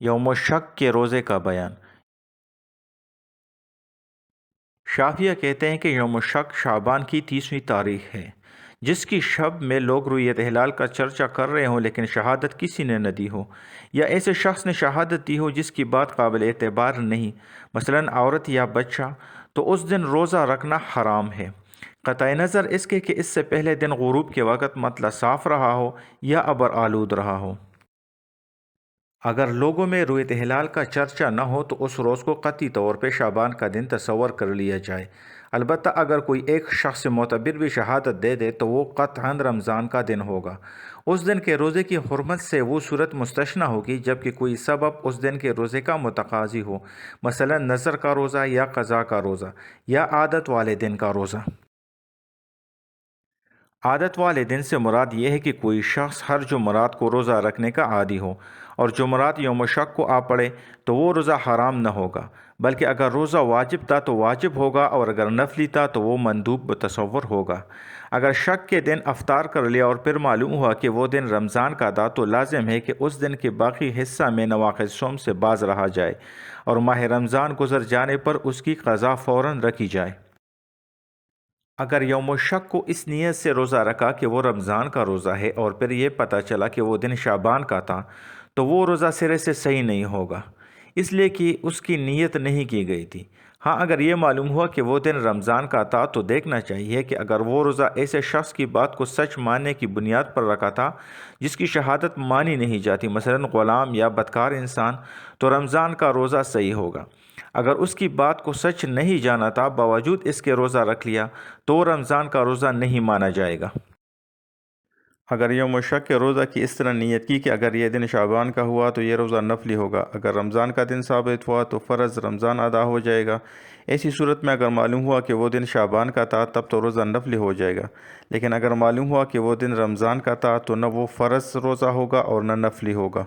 یوم شک کے روزے کا بیان۔ شافعیہ کہتے ہیں کہ یوم شک شعبان کی 30ویں تاریخ ہے، جس کی شب میں لوگ رؤیت ہلال کا چرچا کر رہے ہوں لیکن شہادت کسی نے نہ دی ہو، یا ایسے شخص نے شہادت دی ہو جس کی بات قابل اعتبار نہیں، مثلا عورت یا بچہ، تو اس دن روزہ رکھنا حرام ہے، قطع نظر اس کے کہ اس سے پہلے دن غروب کے وقت مطلع صاف رہا ہو یا ابر آلود رہا ہو۔ اگر لوگوں میں رؤیت ہلال کا چرچا نہ ہو تو اس روز کو قطعی طور پہ شعبان کا دن تصور کر لیا جائے، البتہ اگر کوئی ایک شخص معتبر بھی شہادت دے دے تو وہ قطعاً رمضان کا دن ہوگا۔ اس دن کے روزے کی حرمت سے وہ صورت مستثنیٰ ہوگی جبکہ کوئی سبب اس دن کے روزے کا متقاضی ہو، مثلا نذر کا روزہ یا قضاء کا روزہ یا عادت والے دن کا روزہ۔ عادت والے دن سے مراد یہ ہے کہ کوئی شخص ہر جمعرات کو روزہ رکھنے کا عادی ہو اور جمعرات یوم شک کو آ پڑے تو وہ روزہ حرام نہ ہوگا، بلکہ اگر روزہ واجب تھا تو واجب ہوگا اور اگر نفلی تھا تو وہ مندوب بتصور ہوگا۔ اگر شک کے دن افطار کر لیا اور پھر معلوم ہوا کہ وہ دن رمضان کا تھا تو لازم ہے کہ اس دن کے باقی حصہ میں نواقض صوم سے باز رہا جائے اور ماہ رمضان گزر جانے پر اس کی قضا فوراً رکھی جائے۔ اگر یوم شک کو اس نیت سے روزہ رکھا کہ وہ رمضان کا روزہ ہے اور پھر یہ پتہ چلا کہ وہ دن شعبان کا تھا تو وہ روزہ سرے سے صحیح نہیں ہوگا، اس لیے کہ اس کی نیت نہیں کی گئی تھی۔ ہاں اگر یہ معلوم ہوا کہ وہ دن رمضان کا تھا تو دیکھنا چاہیے کہ اگر وہ روزہ ایسے شخص کی بات کو سچ ماننے کی بنیاد پر رکھا تھا جس کی شہادت مانی نہیں جاتی، مثلا غلام یا بدکار انسان، تو رمضان کا روزہ صحیح ہوگا۔ اگر اس کی بات کو سچ نہیں جانا تھا باوجود اس کے روزہ رکھ لیا تو رمضان کا روزہ نہیں مانا جائے گا۔ اگر یوم شک کے روزہ کی اس طرح نیت کی کہ اگر یہ دن شعبان کا ہوا تو یہ روزہ نفلی ہوگا، اگر رمضان کا دن ثابت ہوا تو فرض رمضان ادا ہو جائے گا۔ ایسی صورت میں اگر معلوم ہوا کہ وہ دن شعبان کا تھا تب تو روزہ نفلی ہو جائے گا، لیکن اگر معلوم ہوا کہ وہ دن رمضان کا تھا تو نہ وہ فرض روزہ ہوگا اور نہ نفلی ہوگا۔